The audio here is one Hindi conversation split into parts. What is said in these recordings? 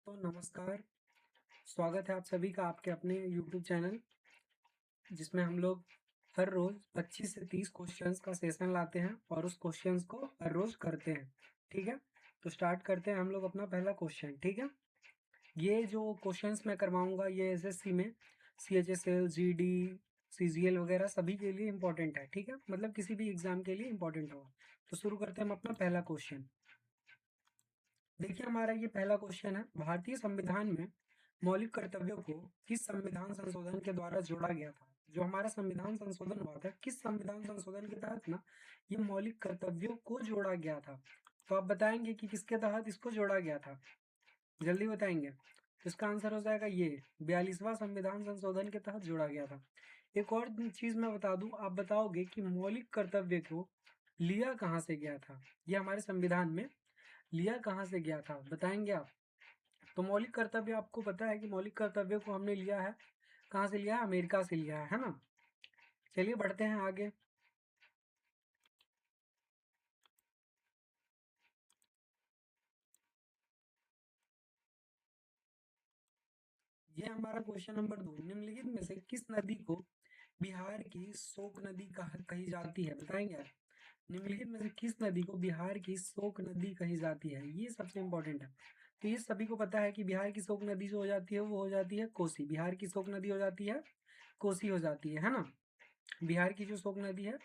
तो नमस्कार, स्वागत है आप सभी का आपके अपने यूट्यूब चैनल जिसमें हम लोग हर रोज़ 25 से 30 क्वेश्चंस का सेशन लाते हैं और उस क्वेश्चंस को हर रोज़ करते हैं। ठीक है, तो स्टार्ट करते हैं हम लोग अपना पहला क्वेश्चन। ठीक है, ये जो क्वेश्चंस मैं करवाऊंगा ये एसएससी में सीएचएसएल, जीडी, सीजीएल वगैरह सभी के लिए इंपॉर्टेंट है। ठीक है, मतलब किसी भी एग्जाम के लिए इंपॉर्टेंट होगा। तो शुरू करते हैं हम अपना पहला क्वेश्चन। देखिए हमारा ये पहला क्वेश्चन है, भारतीय संविधान में मौलिक कर्तव्यों को किस संविधान संशोधन के द्वारा जोड़ा गया था। जो हमारा संविधान संशोधन हुआ था, किस संविधान संशोधन के तहत ना ये मौलिक कर्तव्यों को जोड़ा गया था। तो आप बताएंगे कि किसके तहत इसको जोड़ा गया था, जल्दी बताएंगे। तो इसका आंसर हो जाएगा ये 42वां संविधान संशोधन के तहत जोड़ा गया था। एक और चीज मैं बता दूं, आप बताओगे कि मौलिक कर्तव्य को लिया कहाँ से गया था, ये हमारे संविधान में लिया कहाँ से गया था, बताएंगे आप। तो मौलिक कर्तव्य आपको पता है कि मौलिक कर्तव्य को हमने लिया है कहाँ से, लिया है अमेरिका से लिया है ना। चलिए बढ़ते हैं आगे। ये हमारा क्वेश्चन नंबर 2, निम्नलिखित में से किस नदी को बिहार की शोक नदी कही जाती है, बताएंगे आप। निम्नलिखित में से किस नदी को बिहार की शोक नदी कही जाती है, ये सबसे इंपॉर्टेंट है। तो ये सभी को पता है कि बिहार की शोक नदी जो हो जाती है वो हो जाती है कोसी। बिहार की शोक नदी हो जाती है कोसी हो जाती है ना। बिहार की जो शोक नदी है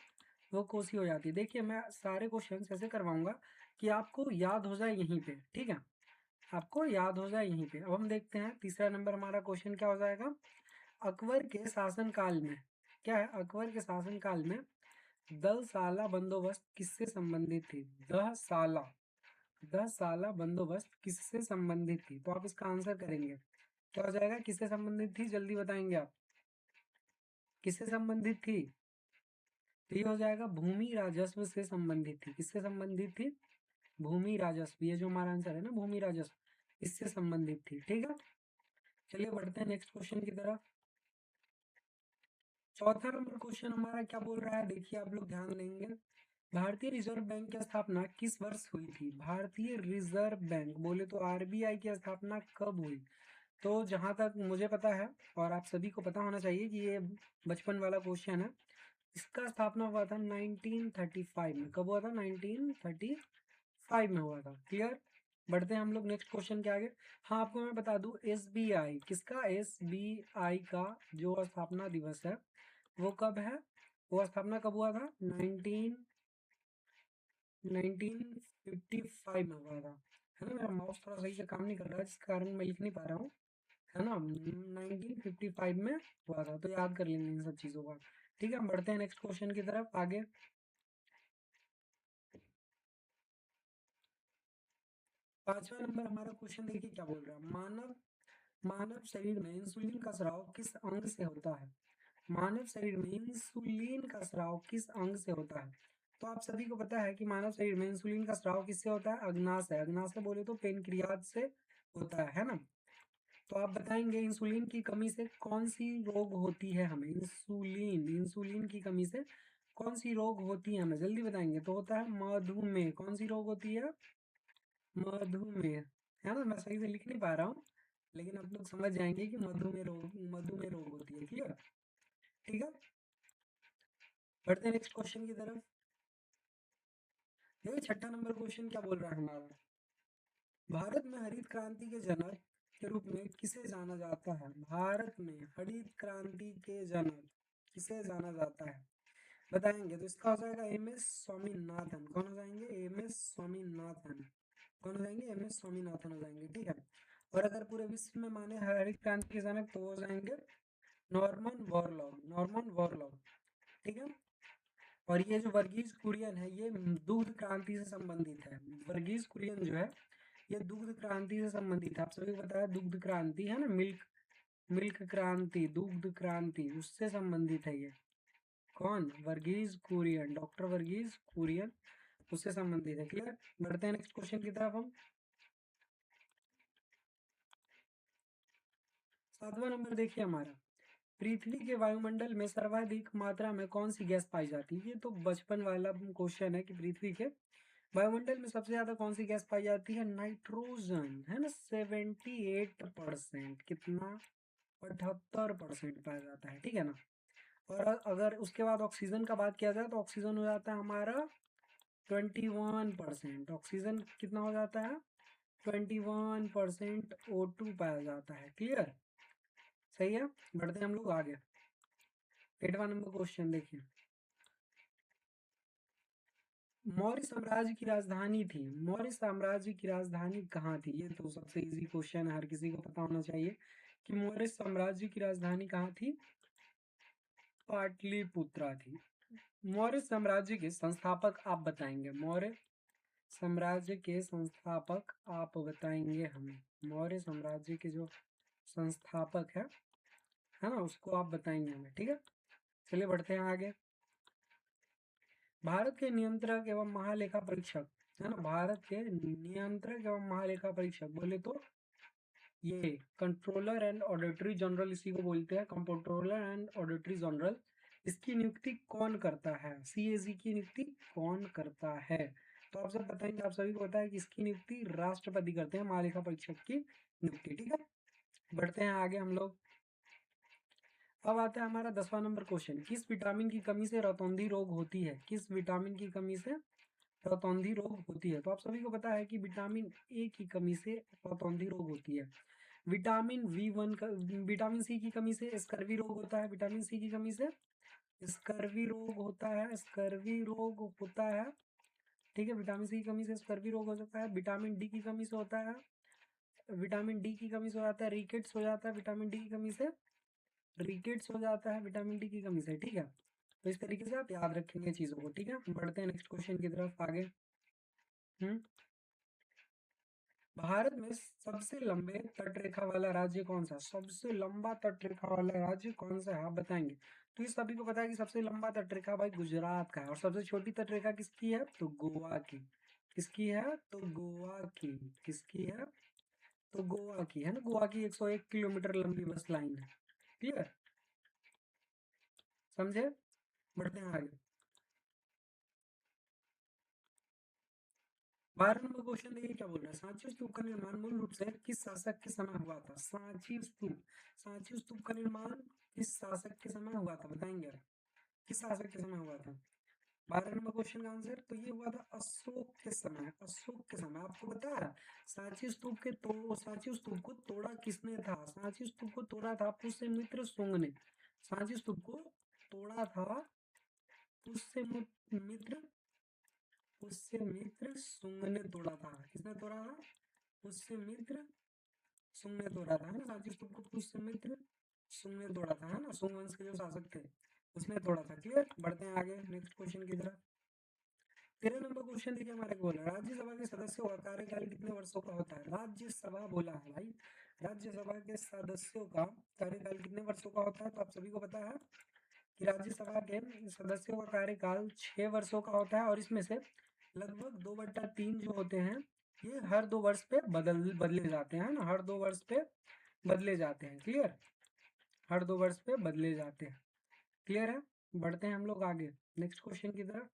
वो कोसी हो जाती है। देखिए मैं सारे क्वेश्चन ऐसे करवाऊंगा कि आपको याद हो जाए यहीं पे। ठीक है, आपको याद हो जाए यहीं पे। अब हम देखते हैं तीसरा नंबर हमारा क्वेश्चन क्या हो जाएगा। अकबर के शासनकाल में, क्या है, अकबर के शासनकाल में दल साला बंदोबस्त किससे संबंधित थी। दस साला बंदोबस्त किससे संबंधित थी। तो आप इसका आंसर करेंगे, क्या हो जाएगा, किससे संबंधित थी, जल्दी बताएंगे आप। किससे संबंधित थी, तो ये हो जाएगा भूमि राजस्व से संबंधित थी। किससे संबंधित थी, भूमि राजस्व। ये जो हमारा आंसर है ना, भूमि राजस्व, इससे संबंधित थी। ठीक है, चलिए बढ़ते हैं नेक्स्ट क्वेश्चन की तरफ। चौथा नंबर क्वेश्चन हमारा क्या बोल रहा है, देखिए आप लोग ध्यान देंगे। भारतीय रिजर्व बैंक की स्थापना किस वर्ष हुई थी। भारतीय रिजर्व बैंक बोले तो आरबीआई की स्थापना कब हुई। तो जहां तक मुझे पता है और आप सभी को पता होना चाहिए कि ये बचपन वाला क्वेश्चन है। इसका स्थापना हुआ था 1935 में। कब हुआ था, 1935 में हुआ था। क्लियर, बढ़ते हैं हम लोग नेक्स्ट क्वेश्चन के आगे। हाँ आपको मैं बता दूं, एसबीआई किसका, एसबीआई का जो स्थापना दिवस है वो कब है, वो स्थापना कब हुआ था, 1955 में हुआ था। है ना, मेरा माउस थोड़ा सही से काम नहीं कर रहा है जिस कारण मैं लिख नहीं पा रहा हूँ, है ना। 1955 में हुआ था, तो याद कर लेंगे इन सब चीज़ों का। ठीक है, हम बढ़ते हैं नेक्स्ट क्वेश्चन की तरफ आगे। पांचवा नंबर हमारा क्वेश्चन देखिए क्या बोल रहा है। मानव मानव शरीर में इंसुलिन का स्राव किस अंग से होता है। मानव शरीर में इंसुलिन का स्राव किस अंग से होता है। तो आप सभी को पता है कि मानव शरीर में इंसुलिन का स्राव किससे होता है, अग्नाशय। अग्नाशय बोले तो पेनक्रियाज से होता है ना। तो आप बताएंगे इंसुलिन की कमी से कौन सी रोग होती है हमें। इंसुलिन इंसुलिन की कमी से कौन सी रोग होती है हमें, जल्दी बताएंगे। तो होता है मधुमेह। कौन सी रोग होती है, मधुमेह। है ना, मैं सही से लिख नहीं पा रहा हूँ लेकिन आप लोग समझ जाएंगे कि मधुमेह रोग होती है। क्लियर, ठीक है, बढ़ते हैं नेक्स्ट क्वेश्चन की तरफ। देखिए छठा नंबर क्वेश्चन क्या बोल रहा है हमारा। भारत में हरित क्रांति के जनक के रूप में किसे जाना जाता है। भारत में हरित क्रांति के जनक किसे जाना जाता है, बताएंगे। तो इसका हो जाएगा एम एस स्वामीनाथन। कौन हो जाएंगे, एम एस स्वामीनाथन। कौन हो जाएंगे, एम एस स्वामीनाथन हो जाएंगे। ठीक है, और अगर पूरे विश्व में माने हरित क्रांति के जनक तो हो जाएंगे नॉर्मन बोरलॉग। नॉर्मन बोरलॉग, ठीक है। और ये जो वर्गीज कुरियन है ये दुग्ध क्रांति से संबंधित है। वर्गीज कुरियन जो है ये दुग्ध क्रांति से संबंधित है। आप सभी को पता है दुग्ध क्रांति है ना, मिल्क मिल्क क्रांति, दुग्ध क्रांति, उससे संबंधित है ये। कौन, वर्गीज कुरियन, डॉक्टर वर्गीज कुरियन, उससे संबंधित है। क्लियर, बढ़ते हैं नेक्स्ट क्वेश्चन की तरफ हम। सातवां नंबर देखिए हमारा, पृथ्वी के वायुमंडल में सर्वाधिक मात्रा में कौन सी गैस पाई जाती है। ये तो बचपन वाला क्वेश्चन है कि पृथ्वी के वायुमंडल में सबसे ज्यादा कौन सी गैस पाई जाती है? नाइट्रोजन, है ना, 78%। कितना? 78% पाया जाता है, ठीक है ना। और अगर उसके बाद ऑक्सीजन का बात किया जाए तो ऑक्सीजन हो जाता है हमारा 21%। ऑक्सीजन कितना हो जाता है? 21% O2 पाया जाता है। क्लियर? सही है। बढ़ते हैं हम लोग आगे। 8वां नंबर क्वेश्चन देखिए। मौर्य साम्राज्य की राजधानी थी, मौर्य साम्राज्य की राजधानी कहाँ थी? ये तो सबसे इजी क्वेश्चन है, हर किसी को पता होना चाहिए कि मौर्य साम्राज्य की राजधानी कहाँ थी? पाटलिपुत्रा थी। मौर्य साम्राज्य के संस्थापक आप बताएंगे, मौर्य साम्राज्य के संस्थापक आप बताएंगे हमें। मौर्य साम्राज्य के जो संस्थापक है ना, उसको आप बताएंगे हमें, ठीक है। चलिए बढ़ते हैं आगे। भारत के नियंत्रक एवं महालेखा परीक्षक, है ना, भारत के नियंत्रक एवं महालेखा परीक्षक बोले तो ये कंट्रोलर एंड ऑडिटरी जनरल, इसी को बोलते हैं कंट्रोलर एंड ऑडिटरी जनरल। इसकी नियुक्ति कौन करता है? सीएजी की नियुक्ति कौन करता है? तो आप सब बताएंगे, आप सभी को पता है कि इसकी नियुक्ति राष्ट्रपति करते हैं, महालेखा परीक्षक की नियुक्ति, ठीक है। बढ़ते हैं आगे हम लोग। अब आता है हमारा 10वां नंबर क्वेश्चन। किस विटामिन की कमी से रतौंधी रोग होती है? किस विटामिन की कमी से रतौंधी रोग होती है? तो आप सभी को पता है कि विटामिन ए की कमी से रतौंधी रोग होती है। विटामिन V1 का, विटामिन सी की कमी से स्कर्वी रोग होता है। विटामिन सी की कमी से स्कर्वी रोग होता है, स्कर्वी रोग होता है, ठीक है। विटामिन सी की कमी से स्कर्वी रोग हो सकता है। विटामिन डी की कमी से होता है, विटामिन डी की कमी से हो जाता है रिकेट्स हो जाता है। विटामिन डी की कमी से रिकेट्स हो जाता है, विटामिन डी की कमी से, ठीक है। तो इस तरीके से आप याद रखेंगे चीजों को, ठीक है। बढ़ते हैं नेक्स्ट क्वेश्चन की तरफ आगे। भारत में सबसे लंबे तटरेखा वाला राज्य कौन सा? सबसे लंबा तटरेखा वाला राज्य कौन सा है, आप बताएंगे। तो ये सभी को पता है कि सबसे लंबा तटरेखा भाई गुजरात का है। और सबसे छोटी तटरेखा किसकी है? तो गोवा की। किसकी है? तो गोवा की। किसकी है? तो गोवा की, है ना। गोवा की 101 किलोमीटर लंबी बस लाइन है। क्लियर? समझे? बढ़ते हैं आगे। 12 नंबर क्वेश्चन देखिए क्या बोल रहा है। सांची स्तूप का निर्माण मूल रूप से किस शासक के समय हुआ था? सांची स्तूप, सांची स्तूप का निर्माण किस शासक के समय हुआ था, बताएंगे आप? किस शासक के समय हुआ था? 12 नंबर क्वेश्चन का आंसर तो ये हुआ था अशोक के समय। अशोक के समय। आपको पता है सांची स्तूप के तो सांची स्तूप को तोड़ा किसने था? सांची स्तूप को तोड़ा था पुष्यमित्र शुंग ने। सांची स्तूप को तोड़ा था पुष्यमित्र पुष्यमित्र शुंग ने तोड़ा था। किसने तोड़ा था? पुष्यमित्र शुंग ने तोड़ा था, है ना। सांची स्तूप को पुष्यमित्र शुंग ने तोड़ा था, है ना। शुंग वंश के जो शासक थे उसने तोड़ा था। क्लियर? बढ़ते हैं आगे नेक्स्ट क्वेश्चन की तरफ। 13 नंबर क्वेश्चन देखिए हमारे को बोला राज्यसभा के सदस्यों का कार्यकाल कितने वर्षों का होता है? राज्यसभा बोला है भाई, राज्यसभा के सदस्यों का कार्यकाल कितने वर्षों का होता है? तो आप सभी को पता है कि राज्यसभा के सदस्यों का कार्यकाल 6 वर्षों का होता है। और इसमें से लगभग 2/3 जो होते हैं ये हर 2 वर्ष पे बदले जाते हैं ना, हर 2 वर्ष पे बदले जाते हैं। क्लियर? हर 2 वर्ष पे बदले जाते हैं। क्लियर है? बढ़ते हैं हम लोग आगे नेक्स्ट क्वेश्चन की तरफ।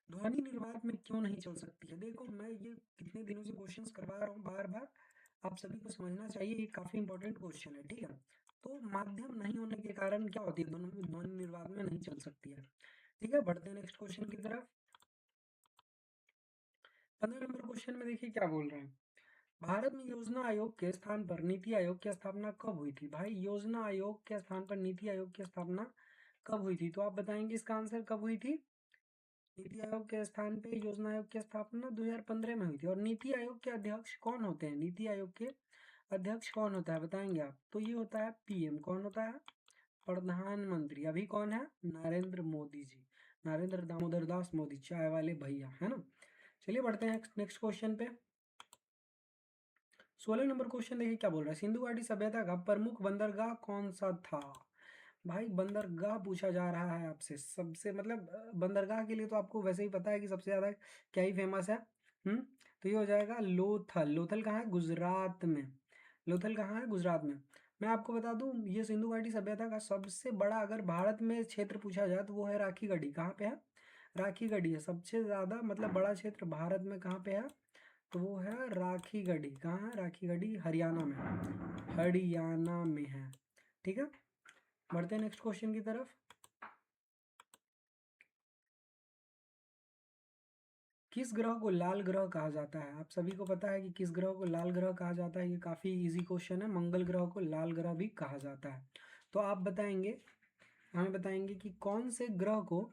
ध्वनि निर्वात में क्यों नहीं चल सकती है? देखो मैं ये कितने दिनों से क्वेश्चंस करवा रहा हूँ बार बार, आप सभी को समझना चाहिए, ये काफी इंपॉर्टेंट क्वेश्चन है, ठीक है। तो माध्यम नहीं होने के कारण क्या होती है, दोनों में ध्वनि निर्वात में नहीं चल सकती है, ठीक है। बढ़ते हैं नेक्स्ट क्वेश्चन की तरफ। 15 नंबर क्वेश्चन में देखिए क्या बोल रहे हैं। भारत में योजना आयोग के स्थान पर नीति आयोग की स्थापना कब हुई थी? भाई योजना आयोग के स्थान पर नीति आयोग की स्थापना कब हुई थी? तो आप बताएंगे इसका आंसर कब हुई थी? नीति आयोग के स्थान पे योजना आयोग की स्थापना 2015 में हुई थी। और नीति आयोग के अध्यक्ष कौन होते हैं? नीति आयोग के अध्यक्ष कौन होता है, बताएंगे आप? तो ये होता है पीएम। कौन होता है? प्रधानमंत्री। अभी कौन है? नरेंद्र मोदी जी, नरेंद्र दामोदर दास मोदी, चाय वाले भैया, है ना। चलिए बढ़ते हैं नेक्स्ट क्वेश्चन पे। 16 नंबर क्वेश्चन देखिए क्या बोल रहा है। सिंधु घाटी सभ्यता का प्रमुख बंदरगाह कौन सा था? भाई बंदरगाह पूछा जा रहा है आपसे, सबसे मतलब बंदरगाह के लिए तो आपको वैसे ही पता है कि सबसे ज्यादा क्या ही फेमस है। तो ये हो जाएगा लोथल। लोथल कहाँ है? गुजरात में। लोथल कहाँ है? गुजरात में। मैं आपको बता दूं, ये सिंधु घाटी सभ्यता का सबसे बड़ा अगर भारत में क्षेत्र पूछा जाए तो वो है राखी गढ़ी। कहाँ पे है? राखी गढ़ी है सबसे ज़्यादा, मतलब बड़ा क्षेत्र भारत में कहाँ पे है? तो वो है राखी गढ़ी। कहाँ है राखी गढ़ी? हरियाणा में, हरियाणा में है। ठीक है, बढ़ते हैं नेक्स्ट क्वेश्चन की तरफ। किस ग्रह को लाल ग्रह कहा जाता है? आप सभी को पता है कि किस ग्रह को लाल ग्रह कहा जाता है। ये काफ़ी इजी क्वेश्चन है। मंगल ग्रह को लाल ग्रह भी कहा जाता है। तो आप बताएंगे, हमें बताएंगे कि कौन से ग्रह को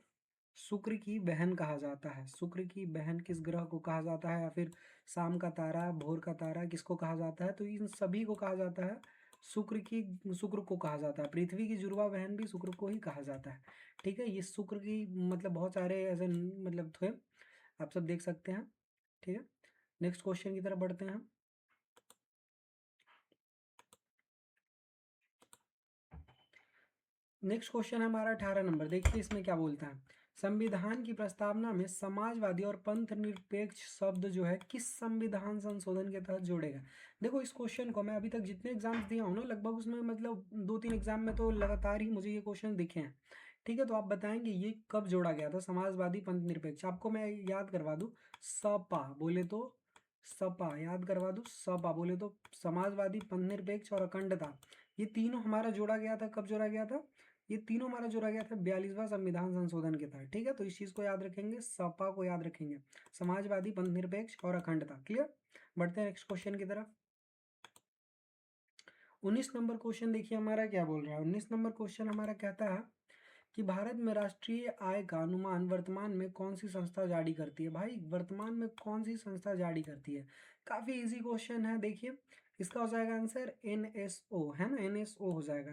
शुक्र की बहन कहा जाता है। शुक्र की बहन किस ग्रह को कहा जाता है, या फिर शाम का तारा, भोर का तारा, किसको कहा जाता है? तो इन सभी को कहा जाता है शुक्र को कहा जाता है। पृथ्वी की जुड़वा बहन भी शुक्र को ही कहा जाता है। ठीक है, ये शुक्र की मतलब बहुत सारे ऐसे मतलब थे, आप सब देख सकते हैं। ठीक है, नेक्स्ट क्वेश्चन की तरफ बढ़ते हैं। नेक्स्ट क्वेश्चन है हमारा 18 नंबर। देखिए इसमें क्या बोलता है। संविधान की प्रस्तावना में समाजवादी और पंथ निरपेक्ष शब्द जो है किस संविधान संशोधन के तहत जोड़ेगा? देखो इस क्वेश्चन को मैं अभी तक जितने एग्जाम्स दिया हूँ ना, लगभग उसमें मतलब 2-3 एग्जाम में तो लगातार ही मुझे ये क्वेश्चन दिखे हैं। ठीक है, तो आप बताएंगे ये कब जोड़ा गया था? समाजवादी पंथ निरपेक्ष, आपको मैं याद करवा दूँ, सपा बोले तो, सपा याद करवा दूँ, सपा बोले तो समाजवादी, पंथ निरपेक्ष और अखंडता, ये तीनों हमारा जोड़ा गया था। कब जोड़ा गया था? ये तीनों हमारा जोड़ा गया था 42वां संविधान संशोधन के तहत। ठीक है, तो इस चीज को याद रखेंगे, सपा को याद रखेंगे, समाजवादी, पंथ निरपेक्ष और अखंडता। क्लियर, बढ़ते हैं नेक्स्ट क्वेश्चन की तरफ। 19 नंबर क्वेश्चन देखिए हमारा क्या बोल रहा है। 19 नंबर क्वेश्चन हमारा कहता है कि भारत में राष्ट्रीय आय का अनुमान वर्तमान में कौन सी संस्था जारी करती है? भाई वर्तमान में कौन सी संस्था जारी करती है? काफी इजी क्वेश्चन है। देखिए इसका हो जाएगा आंसर एनएसओ, है ना, एनएसओ हो जाएगा।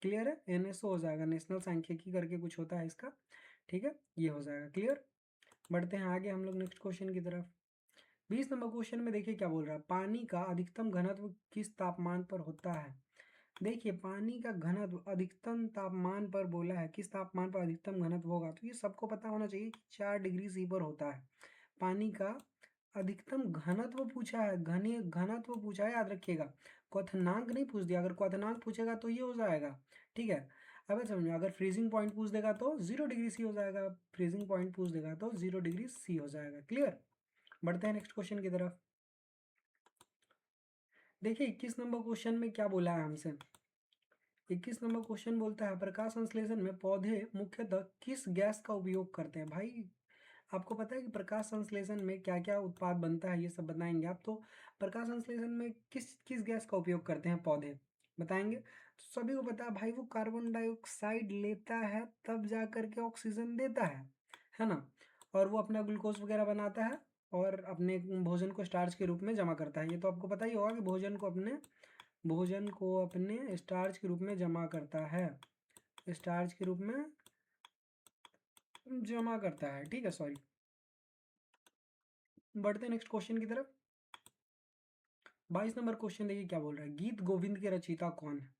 क्लियर है, एनएसओ हो जाएगा, नेशनल सांख्यिकी करके कुछ होता है इसका। ठीक है, ये हो जाएगा क्लियर। बढ़ते हैं आगे हम लोग नेक्स्ट क्वेश्चन की तरफ। 20 नंबर क्वेश्चन में देखिए क्या बोल रहा है। पानी का अधिकतम घनत्व किस तापमान पर होता है? देखिए पानी का घनत्व अधिकतम तापमान पर बोला है, किस तापमान पर अधिकतम घनत्व होगा? तो ये सबको पता होना चाहिए कि 4 डिग्री सी पर होता है। पानी का अधिकतम घनत्व पूछा है, घनत्व पूछा है, याद रखिएगा। क्वथनांक नहीं पूछ दिया। अगर क्वथनांक पूछेगा तो ये हो जाएगा। ठीक है, अब समझो, अगर फ्रीजिंग पॉइंट पूछ देगा तो 0 डिग्री सी हो जाएगा, फ्रीजिंग पॉइंट पूछ देगा तो 0 डिग्री सी हो जाएगा। क्लियर, बढ़ते हैं नेक्स्ट क्वेश्चन की तरफ। देखिए 21 नंबर क्वेश्चन में क्या बोला है हमसे। 21 नंबर क्वेश्चन बोलता है प्रकाश संश्लेषण में पौधे मुख्यतः किस गैस का उपयोग करते हैं? भाई आपको पता है कि प्रकाश संश्लेषण में क्या क्या उत्पाद बनता है, ये सब बताएंगे आप। तो प्रकाश संश्लेषण में किस किस गैस का उपयोग करते हैं पौधे, बताएंगे। तो सभी को पता है भाई, वो कार्बन डाइऑक्साइड लेता है तब जा करके ऑक्सीजन देता है ना। और वो अपना ग्लूकोज वगैरह बनाता है और अपने भोजन को स्टार्च के रूप में जमा करता है। ये तो आपको पता ही होगा कि भोजन को अपने स्टार्च के रूप में जमा करता है, स्टार्च के रूप में जमा करता है। ठीक है, सॉरी। बढ़ते हैं नेक्स्ट क्वेश्चन की तरफ। 22 नंबर क्वेश्चन देखिए क्या बोल रहा है। गीत गोविंद के रचयिता कौन है?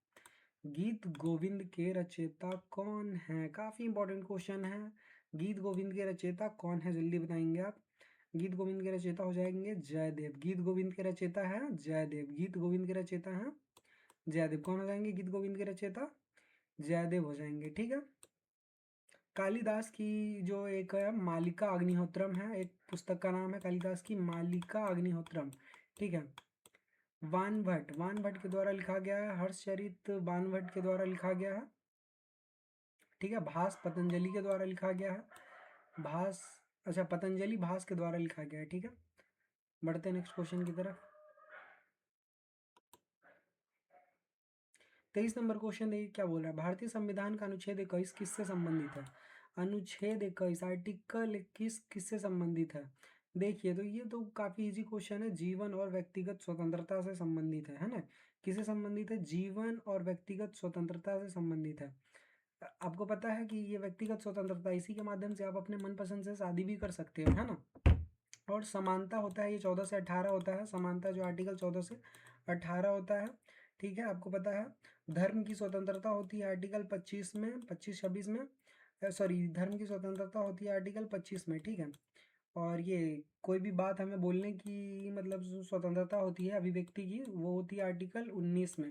गीत गोविंद के रचयिता कौन है? काफी इंपॉर्टेंट क्वेश्चन है। गीत गोविंद के रचयिता कौन है, जल्दी बताएंगे आप। गीत गोविंद के रचयिता हो जाएंगे जयदेव। गीत गोविंद के रचयिता है जयदेव। गीत गोविंद के रचयिता है जयदेव। कौन हो जाएंगे गीत गोविंद के रचयिता? जयदेव हो जाएंगे। ठीक है, कालिदास की जो एक है मालिका अग्निहोत्रम है, एक पुस्तक का नाम है कालिदास की मालिका अग्निहोत्रम। ठीक है, वान भट्ट के द्वारा लिखा गया है। हर्षचरित वान भट्ट के द्वारा लिखा गया है। ठीक है, भास पतंजलि के द्वारा लिखा गया है। भास, अच्छा पतंजलि भास के द्वारा लिखा गया है। ठीक है, बढ़ते हैं नेक्स्ट क्वेश्चन की तरफ। 23 नंबर क्वेश्चन देखिए क्या बोल रहा है। भारतीय संविधान का अनुच्छेद 21 किससे संबंधित है? अनुच्छेद 21 आर्टिकल 21 किससे संबंधित है? देखिए तो ये तो काफी इजी क्वेश्चन है। जीवन और व्यक्तिगत स्वतंत्रता से संबंधित है ना। किससे संबंधित है? जीवन और व्यक्तिगत स्वतंत्रता से संबंधित है। आपको पता है कि ये व्यक्तिगत स्वतंत्रता, इसी के माध्यम से आप अपने मनपसंद से शादी भी कर सकते हो, है ना। और समानता होता है, ये 14 से 18 होता है। समानता जो आर्टिकल 14 से 18 होता है। ठीक है, आपको पता है। धर्म की स्वतंत्रता होती है आर्टिकल 25 में, 25-26 में, सॉरी, धर्म की स्वतंत्रता होती है आर्टिकल 25 में। ठीक है, और ये कोई भी बात हमें बोलने की मतलब जो स्वतंत्रता होती है अभिव्यक्ति की, वो होती है आर्टिकल 19 में।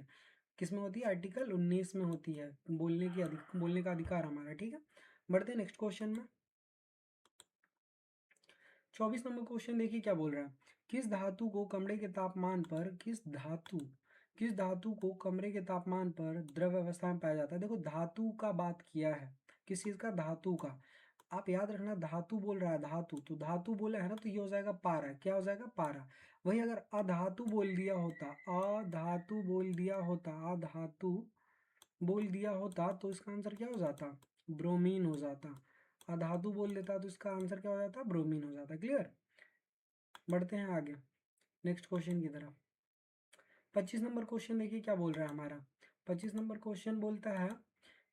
किस में होती है? आर्टिकल 19 में होती है, बोलने का अधिकार हमारा। ठीक है, बढ़ते हैं नेक्स्ट क्वेश्चन में। 24 नंबर क्वेश्चन देखिए क्या बोल रहा है। किस धातु को कमरे के तापमान पर किस धातु को कमरे के तापमान पर द्रव अवस्था में पाया जाता है? देखो धातु का बात किया है, किस चीज का? धातु का। आप याद रखना, धातु बोल रहा है, धातु तो धातु बोला है ना, तो ये हो जाएगा पारा। क्या हो जाएगा? पारा। वही अगर अधातु बोल दिया होता, अधातु बोल दिया होता, अधातु बोल दिया होता तो इसका आंसर क्या हो जाता? ब्रोमीन हो जाता। अधातु बोल देता तो इसका आंसर क्या हो जाता? ब्रोमीन हो जाता। क्लियर? बढ़ते हैं आगे नेक्स्ट क्वेश्चन की तरफ। 25 नंबर क्वेश्चन देखिए क्या बोल रहा है हमारा। 25 नंबर क्वेश्चन बोलता है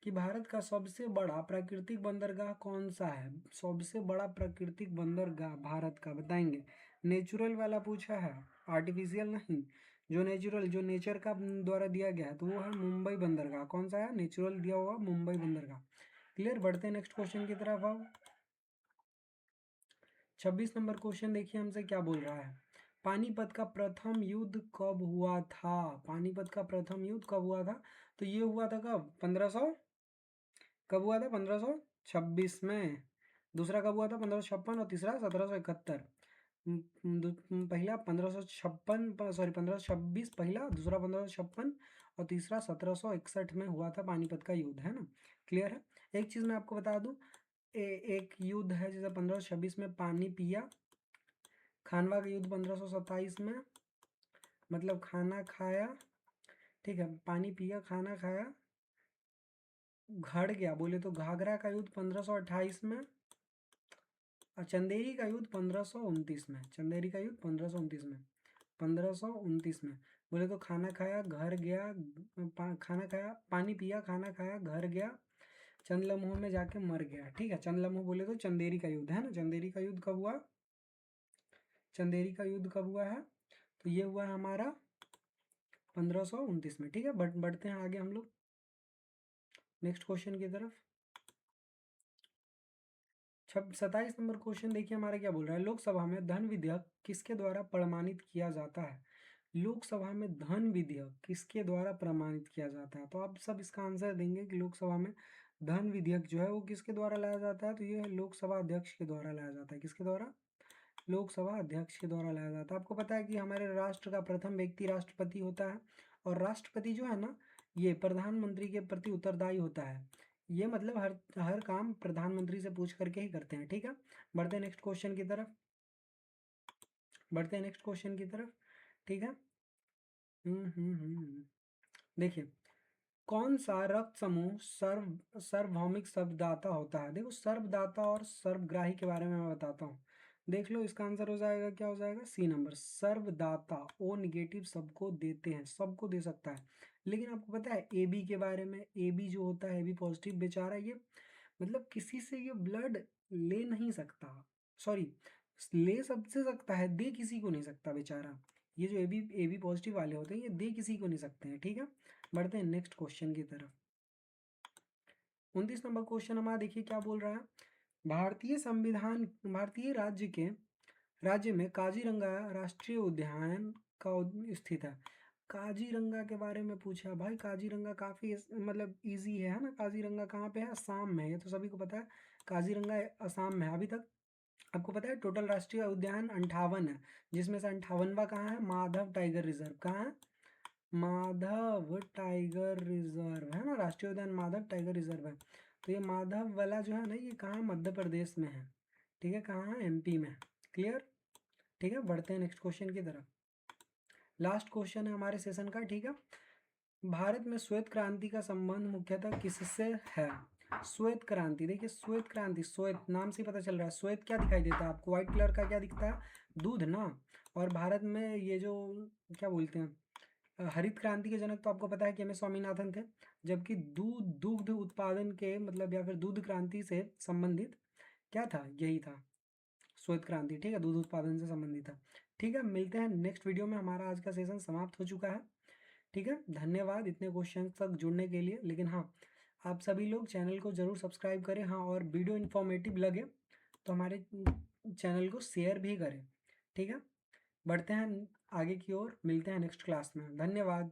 कि भारत का सबसे बड़ा प्राकृतिक बंदरगाह कौन सा है? सबसे बड़ा प्राकृतिक बंदरगाह भारत का बताएंगे। नेचुरल वाला पूछा है, आर्टिफिशियल नहीं। जो नेचुरल, जो नेचर का द्वारा दिया गया है तो वो है मुंबई बंदरगाह। कौन सा है? नेचुरल दिया हुआ मुंबई बंदरगाह। क्लियर? बढ़ते हैं नेक्स्ट क्वेश्चन की तरफ। आओ 26 नंबर क्वेश्चन देखिए हमसे क्या बोल रहा है। पानीपत का प्रथम युद्ध कब हुआ था? पानीपत का प्रथम युद्ध कब हुआ था? तो ये हुआ था कब? 1500। कब हुआ था? 1526 में। दूसरा कब हुआ था? 1556। और तीसरा 1771। पहला 1556, सॉरी 1526 पहला, दूसरा 1556 और तीसरा 1761 में हुआ था पानीपत का युद्ध, है ना? क्लियर है? एक चीज मैं आपको बता दूं, एक युद्ध है जैसे 1526 में पानी पिया, खानवा का युद्ध 1527 में, मतलब खाना खाया, ठीक है, पानी पिया खाना खाया, घड़ गया बोले तो घाघरा का युद्ध 1528 में, और चंदेरी का युद्ध 1529 में। चंदेरी का युद्ध 1529 में, 1529 में बोले तो खाना खाया घर गया, खाना खाया पानी पिया खाना खाया घर गया, चंद लम्हों में जाके मर गया। ठीक है, चंद लम्हों बोले तो चंदेरी का युद्ध है ना। चंदेरी का युद्ध कब हुआ? चंदेरी का युद्ध कब हुआ है? तो ये हुआ है हमारा 1529 में। ठीक है, बढ़ते हैं आगे हम लोग नेक्स्ट क्वेश्चन की तरफ। 27 नंबर क्वेश्चन देखिए हमारा क्या बोल रहा है। लोकसभा में धन विधेयक किसके द्वारा प्रमाणित किया जाता है? लोकसभा में धन विधेयक किसके द्वारा प्रमाणित किया जाता है? तो आप सब इसका आंसर देंगे कि लोकसभा में धन विधेयक जो है वो किसके द्वारा लाया जाता है? तो ये लोकसभा अध्यक्ष के द्वारा लाया जाता है। किसके द्वारा? लोकसभा अध्यक्ष के द्वारा लाया जाता है। आपको पता है कि हमारे राष्ट्र का प्रथम व्यक्ति राष्ट्रपति होता है, और राष्ट्रपति जो है ना, ये प्रधानमंत्री के प्रति उत्तरदायी होता है। ये मतलब हर हर काम प्रधानमंत्री से पूछ करके ही करते हैं। ठीक है, बढ़ते हैं नेक्स्ट क्वेश्चन की तरफ। बढ़ते हैं नेक्स्ट क्वेश्चन की तरफ। ठीक है, देखिए कौन सा रक्त समूह सर्वभौमिक सर्वदाता होता है? देखो सर्वदाता और सर्वग्राही के बारे में मैं बताता हूँ। देख लो इसका आंसर हो जाएगा, क्या हो जाएगा? सी नंबर। सर्वदाता ओ निगेटिव सबको देते हैं, सबको दे सकता है। लेकिन आपको पता है ए बी के बारे में? ए बी जो होता है ए बी पॉजिटिव बेचारा, ये मतलब किसी से ये ब्लड ले नहीं सकता, सॉरी ले सबसे सकता है, दे किसी को नहीं सकता बेचारा। ये जो ए बी पॉजिटिव वाले होते हैं ये दे किसी को नहीं सकते हैं। ठीक है, बढ़ते हैं नेक्स्ट क्वेश्चन की तरफ। 29 नंबर क्वेश्चन हमारा देखिए क्या बोल रहा है। भारतीय राज्य में काजीरंगा राष्ट्रीय उद्यान का स्थित है। काजीरंगा के बारे में पूछा भाई। काजीरंगा काफी मतलब इजी है ना। काजीरंगा कहाँ पे है? असम में है, ये तो सभी को पता है। काजीरंगा असम में है। अभी तक आपको पता है टोटल राष्ट्रीय उद्यान 58 है, जिसमें से 58वां कहाँ है? Madhav tiger reserve. कहाँ है? माधव टाइगर रिजर्व है ना, राष्ट्रीय उद्यान माधव टाइगर रिजर्व है। तो ये माधव वाला जो है ना, ये कहाँ? मध्य प्रदेश में है। ठीक है, कहाँ है? एमपी में। क्लियर? ठीक है, बढ़ते हैं नेक्स्ट क्वेश्चन की तरफ। लास्ट क्वेश्चन है हमारे सेशन का। ठीक है, भारत में श्वेत क्रांति का संबंध मुख्यतः किससे है? श्वेत क्रांति, देखिए श्वेत क्रांति, श्वेत नाम से पता चल रहा है। श्वेत क्या दिखाई देता है आपको? व्हाइट कलर का क्या दिखता है? दूध ना। और भारत में ये जो क्या बोलते हैं, हरित क्रांति के जनक तो आपको पता है कि एम.एस. स्वामीनाथन थे। जबकि दुग्ध उत्पादन के मतलब या फिर दूध क्रांति से संबंधित क्या था? यही था श्वेत क्रांति। ठीक है, दूध उत्पादन से संबंधित था। ठीक है, मिलते हैं नेक्स्ट वीडियो में। हमारा आज का सेशन समाप्त हो चुका है। ठीक है, धन्यवाद इतने क्वेश्चन तक जुड़ने के लिए। लेकिन हाँ, आप सभी लोग चैनल को जरूर सब्सक्राइब करें। हाँ, और वीडियो इन्फॉर्मेटिव लगे तो हमारे चैनल को शेयर भी करें। ठीक है, बढ़ते हैं आगे की ओर, मिलते हैं नेक्स्ट क्लास में। धन्यवाद।